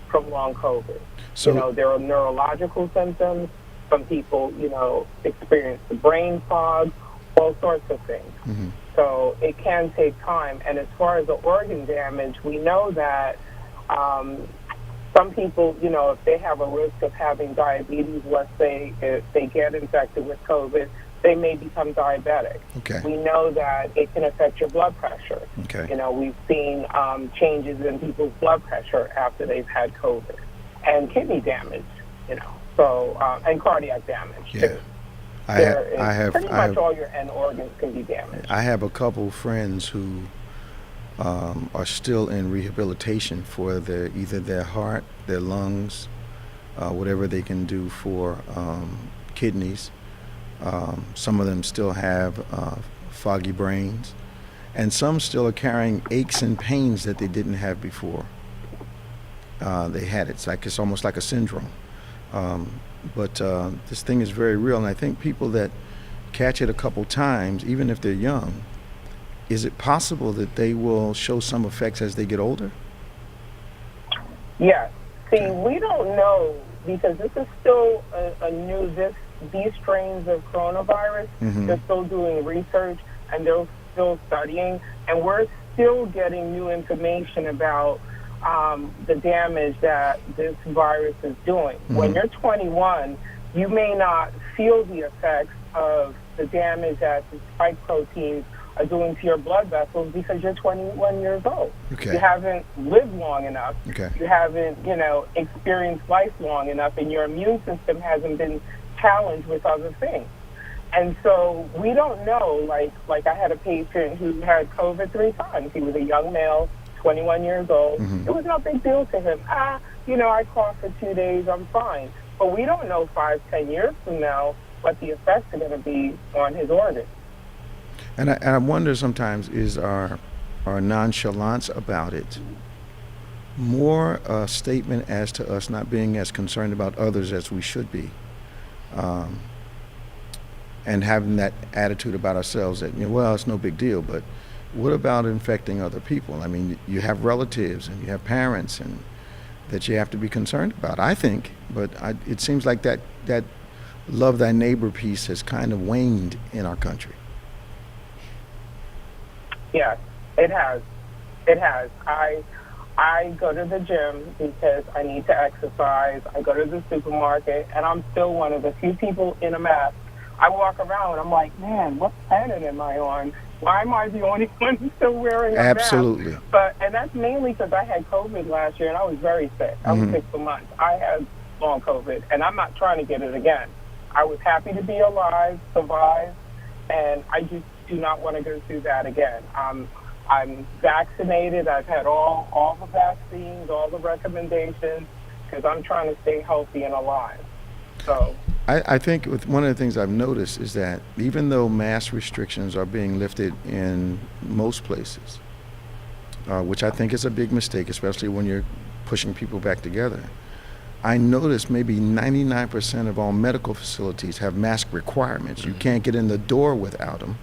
from long COVID. So there are neurological symptoms. Some people, experience the brain fog, all sorts of things. Mhm. So it can take time. And as far as the organ damage, we know that some people, if they have a risk of having diabetes, let's say if they get infected with COVID, they may become diabetic. Okay. We know that it can affect your blood pressure. Okay. We've seen changes in people's blood pressure after they've had COVID, and kidney damage, so and cardiac damage Yeah. too. Pretty much all your end organs can be damaged. I have a couple friends who are still in rehabilitation for either their heart, their lungs, whatever they can do for kidneys. Some of them still have foggy brains, and some still are carrying aches and pains that they didn't have before they had it. It's almost like a syndrome. But this thing is very real, and I think people that catch it a couple times, even if they're young, is it possible that they will show some effects as they get older? Yes. See, we don't know, because this is still these strains of coronavirus, they're still doing research and they're still studying, and we're still getting new information about the damage that this virus is doing. When you're 21, you may not feel the effects of the damage that the spike proteins are doing to your blood vessels because you're 21 years old. Okay. You haven't lived long enough. Okay. You haven't, experienced life long enough, and your immune system hasn't been challenged with other things. And so we don't know, like I had a patient who had COVID 3 times. He was a young male, 21 years old. It was no big deal to him. I coughed for 2 days, I'm fine. But we don't know 5-10 years from now what the effects are going to be on his organs. And I wonder sometimes, is our nonchalance about it more a statement as to us not being as concerned about others as we should be, and having that attitude about ourselves that, it's no big deal, but what about infecting other people? I mean, you have relatives and you have parents and that you have to be concerned about, I think, but it seems like that love thy neighbor piece has kind of waned in our country. Yes, it has. It has. I go to the gym because I need to exercise. I go to the supermarket, and I'm still one of the few people in a mask. I walk around, and I'm like, man, what planet am I on? Why am I the only one who's still wearing a Absolutely. mask? And that's mainly because I had COVID last year, and I was very sick. I was sick for months. I had long COVID, and I'm not trying to get it again. I was happy to be alive, survive, and I just do not want to go through that again. I'm vaccinated. I've had all the vaccines, all the recommendations, because I'm trying to stay healthy and alive. So I think one of the things I've noticed is that even though mask restrictions are being lifted in most places, which I think is a big mistake, especially when you're pushing people back together, I noticed maybe 99% of all medical facilities have mask requirements. You can't get in the door without them.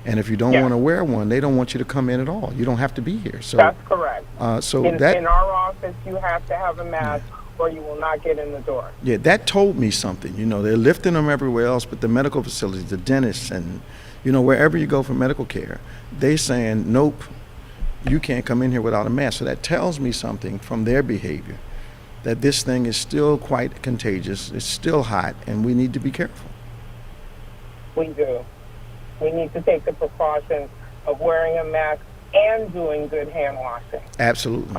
And if you don't want to wear one, they don't want you to come in at all. You don't have to be here. So that's correct. In our office, you have to have a mask or you will not get in the door. Yeah, that told me something. They're lifting them everywhere else, but the medical facilities, the dentists, and, wherever you go for medical care, they saying, nope, you can't come in here without a mask. So that tells me something from their behavior, that this thing is still quite contagious. It's still hot, and we need to be careful. We do. We need to take the precautions of wearing a mask and doing good hand washing. Absolutely.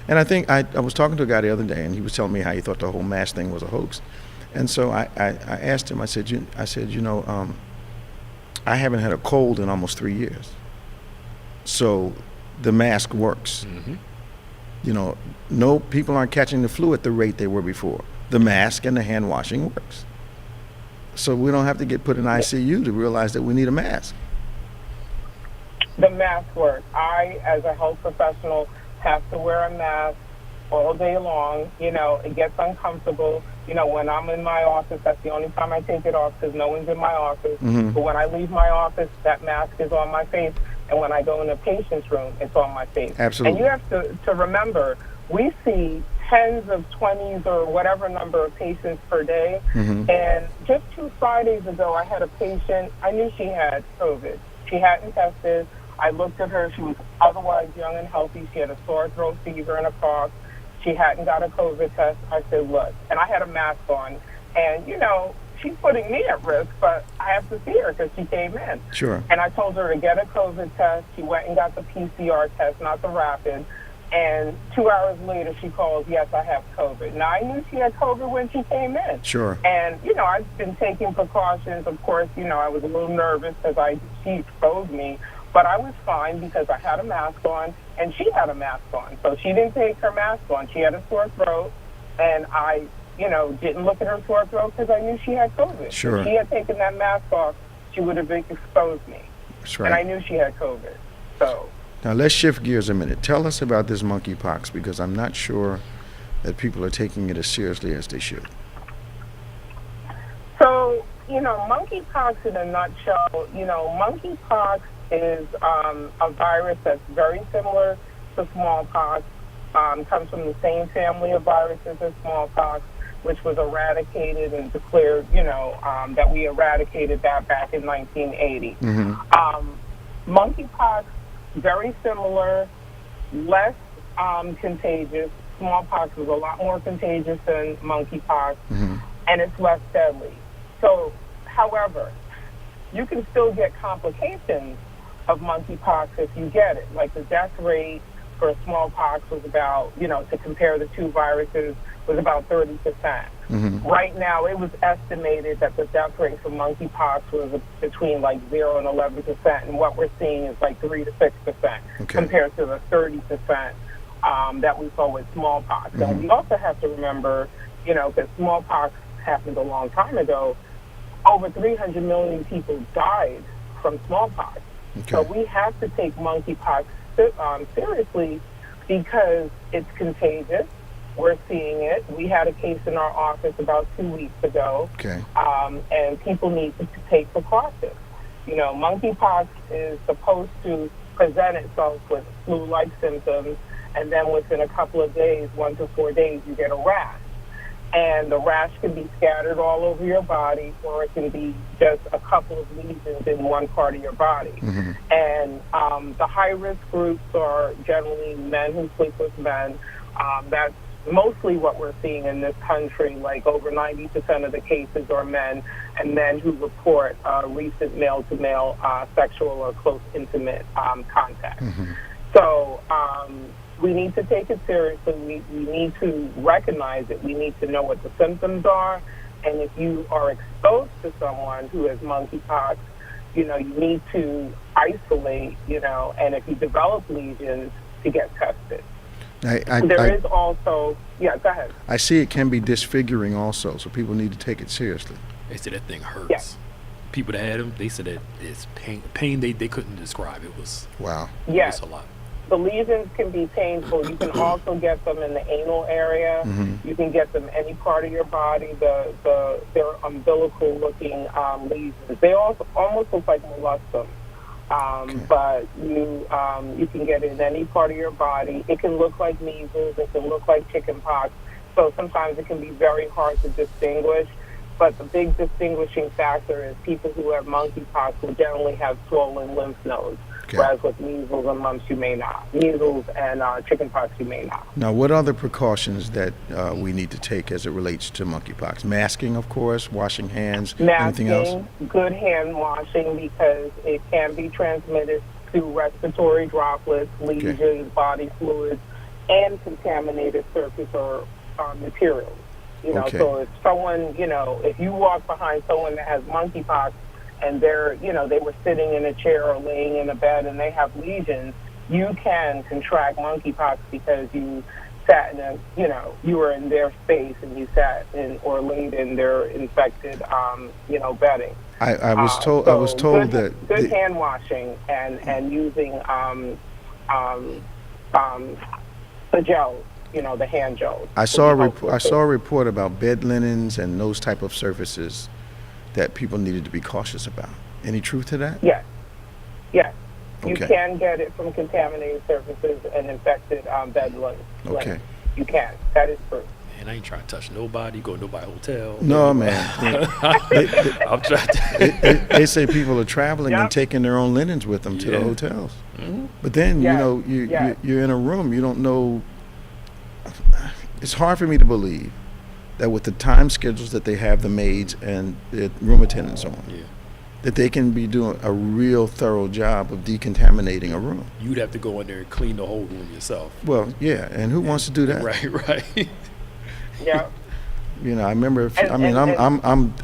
And I think I was talking to a guy the other day, and he was telling me how he thought the whole mask thing was a hoax. And so I asked him, I said, I haven't had a cold in almost 3 years. So the mask works. No, people aren't catching the flu at the rate they were before. The mask and the hand washing works. So we don't have to get put in ICU to realize that we need a mask. The mask works. I, as a health professional, have to wear a mask all day long. It gets uncomfortable. When I'm in my office, that's the only time I take it off because no one's in my office. But when I leave my office, that mask is on my face. And when I go in the patient's room, it's on my face. Absolutely. And you have to remember, we see tens of 20s or whatever number of patients per day. And just 2 Fridays ago, I had a patient. I knew she had COVID. She hadn't tested. I looked at her. She was otherwise young and healthy. She had a sore throat, fever, and a cough. She hadn't got a COVID test. I said, look, and I had a mask on. And, she's putting me at risk, but I have to see her because she came in. Sure. And I told her to get a COVID test. She went and got the PCR test, not the rapid. And 2 hours later, she calls, yes, I have COVID. Now, I knew she had COVID when she came in. Sure. And, I've been taking precautions. Of course, I was a little nervous because she exposed me. But I was fine because I had a mask on, and she had a mask on. So she didn't take her mask on. She had a sore throat, and I, didn't look at her sore throat because I knew she had COVID. Sure. If she had taken that mask off, she would have exposed me. That's right. And I knew she had COVID. So... Now, let's shift gears a minute. Tell us about this monkeypox, because I'm not sure that people are taking it as seriously as they should. So, monkeypox in a nutshell, monkeypox is a virus that's very similar to smallpox, comes from the same family of viruses as smallpox, which was eradicated and declared, that we eradicated that back in 1980. Monkeypox, very similar, less contagious. Smallpox is a lot more contagious than monkeypox, and it's less deadly. So, however, you can still get complications of monkeypox if you get it. Like the death rate for smallpox was about, to compare the two viruses, was about 30%. Right now, it was estimated that the death rate for monkeypox was between 0 and 11%, and what we're seeing is 3 to 6% compared to the 30% that we saw with smallpox. And we also have to remember, because smallpox happened a long time ago, over 300 million people died from smallpox. So we have to take monkeypox seriously because it's contagious. We're seeing it. We had a case in our office about 2 weeks ago, and people need to take precautions. Monkeypox is supposed to present itself with flu-like symptoms, and then within a couple of days, 1 to 4 days, you get a rash. And the rash can be scattered all over your body, or it can be just a couple of lesions in one part of your body. And the high-risk groups are generally men who sleep with men. That's mostly what we're seeing in this country. Over 90% of the cases are men, and men who report recent male-to-male sexual or close intimate contact. So we need to take it seriously. We need to recognize it. We need to know what the symptoms are. And if you are exposed to someone who has monkeypox, you need to isolate, and if you develop lesions, to get tested. There is also, go ahead. I see it can be disfiguring also, so people need to take it seriously. They said that thing hurts. People that had them, they said that it's pain they couldn't describe. It was, it was a lot. The lesions can be painful. You can also get them in the anal area. You can get them any part of your body. They're umbilical-looking lesions. They also almost look like molluscum. But you can get it in any part of your body. It can look like measles. It can look like chickenpox. So sometimes it can be very hard to distinguish. But the big distinguishing factor is people who have monkeypox will generally have swollen lymph nodes. Whereas with measles and mumps, you may not. Measles and chickenpox, you may not. Now, what are the precautions that we need to take as it relates to monkeypox? Masking, of course, washing hands, anything else? Good hand washing, because it can be transmitted through respiratory droplets, lesions, body fluids, and contaminated surface or materials. So if someone, if you walk behind someone that has monkeypox, and they were sitting in a chair or laying in a bed and they have lesions, you can contract monkeypox because you sat in you were in their space and you sat in or laid in their infected, bedding. I was told good, that good hand washing and using the gels, the hand gels. I saw a report about bed linens and those type of surfaces that people needed to be cautious about. Any truth to that? Yes. You can get it from contaminated surfaces and infected bed linens. You can. That is true. And I ain't trying to touch nobody, go to nobody hotel. No, man. I'm trying to. They say people are traveling and taking their own linens with them to the hotels. But then, you're in a room, you don't know. It's hard for me to believe that with the time schedules that they have the maids and the room attendants on, that they can be doing a real thorough job of decontaminating a room. You'd have to go in there and clean the whole room yourself. Well, yeah, and who wants to do that? Right. Yeah. You know, I remember.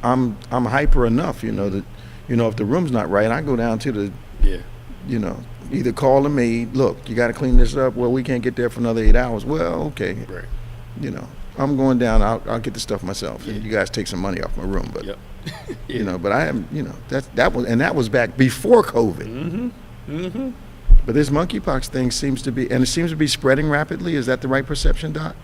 I'm hyper enough. You know that. You know, if the room's not right, I go down to the. Yeah. You know, either call the maid. Look, you got to clean this up. Well, we can't get there for another 8 hours. Well, okay. Right. You know, I'm going down. I'll get the stuff myself, and you guys take some money off my room. But Yep. you know, but I am. You know, that was back before COVID. Mm-hmm. Mm-hmm. But this monkeypox thing seems to be spreading rapidly. Is that the right perception, Doc?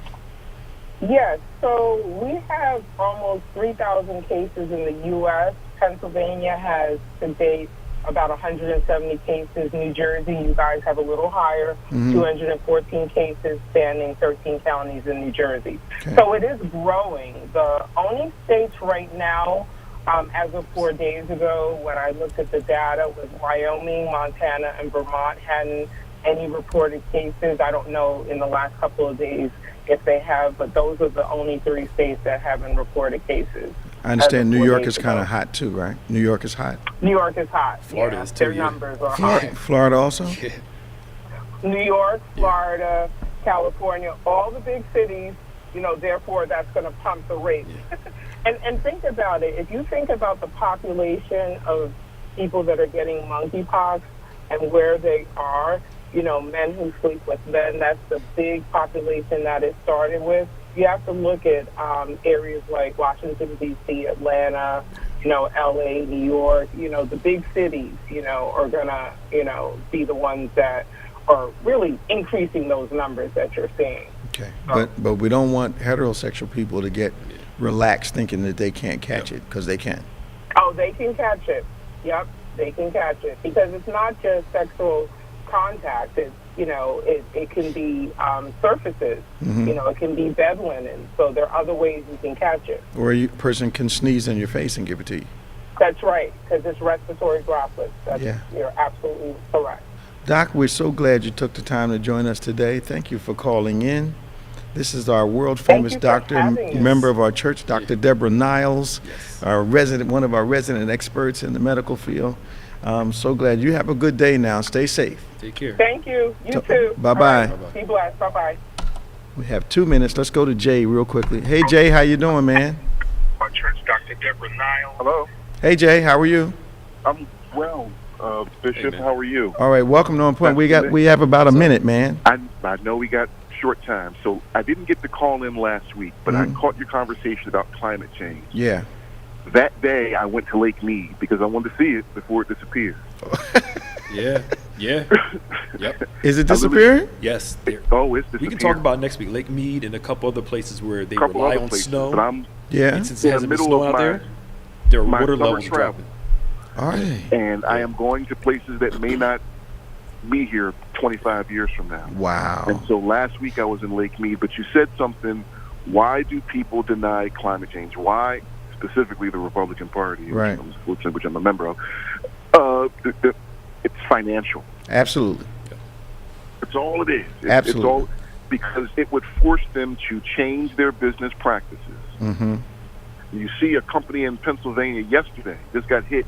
Yes, so we have almost 3,000 cases in the U.S. Pennsylvania has to date about 170 cases. New Jersey, you guys have a little higher, 214 cases spanning 13 counties in New Jersey. Okay. So it is growing. The only states right now, as of 4 days ago, when I looked at the data, was Wyoming, Montana, and Vermont hadn't any reported cases. I don't know in the last couple of days if they have, but those are the only 3 states that haven't reported cases. I understand New York is kind of hot too, right? New York is hot. New York is hot. Florida is too, their yeah. numbers are high. Florida also? Yeah. New York, Florida, California, all the big cities, you know, therefore that's going to pump the rate. Yeah. And think about it. If you think about the population of people that are getting monkeypox and where they are, you know, men who sleep with men, that's the big population that it started with. You have to look at areas like Washington, D.C., Atlanta, you know, L.A., New York, you know, the big cities, you know, are going to, you know, be the ones that are really increasing those numbers that you're seeing. Okay. But we don't want heterosexual people to get relaxed thinking that they can't catch it, because they can. Oh, they can catch it. Yep, they can catch it. Because it's not just sexual contact. It's, you know, it can be surfaces. You know, it can be bed linen. So there are other ways you can catch it. Or a person can sneeze in your face and give it to you. That's right, because it's respiratory droplets. You're absolutely correct. Doc, we're so glad you took the time to join us today. Thank you for calling in. This is our world-famous doctor, member of our church, Dr. Deborah Niles, one of our resident experts in the medical field. So glad. You have a good day now. Stay safe. Take care. Thank you. You too. Bye-bye. Right. Be blessed. Bye-bye. We have 2 minutes. Let's go to Jay real quickly. Hey, Jay, how you doing, man? Our church, Dr. Deborah Niles. Hello. Hey, Jay, how are you? I'm well. Bishop, how are you? All right, welcome to OnPointe. We have about a minute, man. I know we got short time, so I didn't get to call in last week, but I caught your conversation about climate change. Yeah. That day, I went to Lake Mead because I wanted to see it before it disappeared. Yeah. Yep. Is it disappearing? Yes. It's disappearing. We can talk about next week. Lake Mead and a couple other places where they rely on snow. But I'm and since it hasn't been snowing out there, their water levels are dropping. All right. And I am going to places that may not be here 25 years from now. Wow. And so last week I was in Lake Mead, but you said something. Why do people deny climate change? Why, specifically the Republican Party, right, which I'm a member of? It's financial. Absolutely. That's all it is. Absolutely. It's all because it would force them to change their business practices. Mm-hmm. You see a company in Pennsylvania yesterday just got hit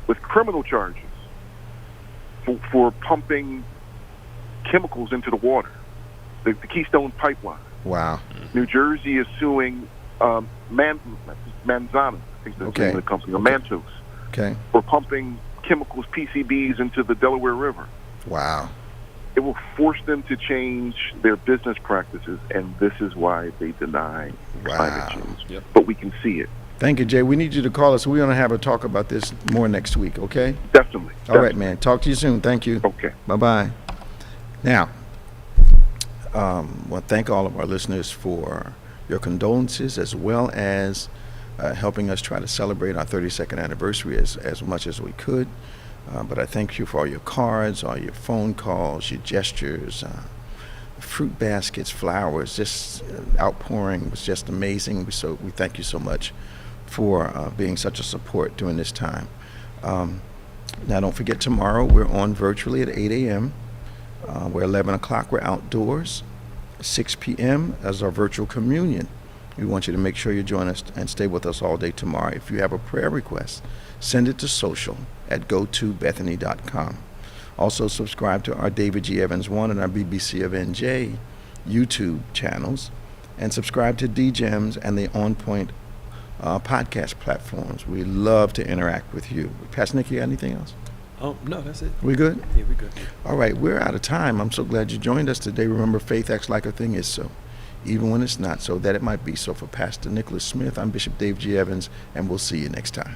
with criminal charges for pumping chemicals into the water, the Keystone Pipeline. Wow. New Jersey is suing Manzana, I think that's the name of the company, or Mantos, for pumping chemicals, PCBs, into the Delaware River. Wow. It will force them to change their business practices, and this is why they deny climate change. Yep. But we can see it. Thank you, Jay. We need you to call us. We're going to have a talk about this more next week, okay? Definitely. All right, man. Talk to you soon. Thank you. Okay. Bye-bye. Now, well, thank all of our listeners for your condolences, as well as helping us try to celebrate our 32nd anniversary as much as we could. But I thank you for all your cards, all your phone calls, your gestures, fruit baskets, flowers, just outpouring was just amazing. So we thank you so much for being such a support during this time. Now, don't forget, tomorrow we're on virtually at 8 a.m. We're 11 o'clock, we're outdoors. 6 p.m. as our virtual communion. We want you to make sure you join us and stay with us all day tomorrow. If you have a prayer request, send it to social@gotobethany.com. Also, subscribe to our David G. Evans 1 and our BBC of NJ YouTube channels, and subscribe to DGEMS and the OnPointe podcast platforms. We love to interact with you. Pastor Nick, you got anything else? No, that's it. We good? Yeah, we good. All right, we're out of time. I'm so glad you joined us today. Remember, faith acts like a thing is so, even when it's not so, that it might be so. For Pastor Nicholas Smith, I'm Bishop Dave G. Evans, and we'll see you next time.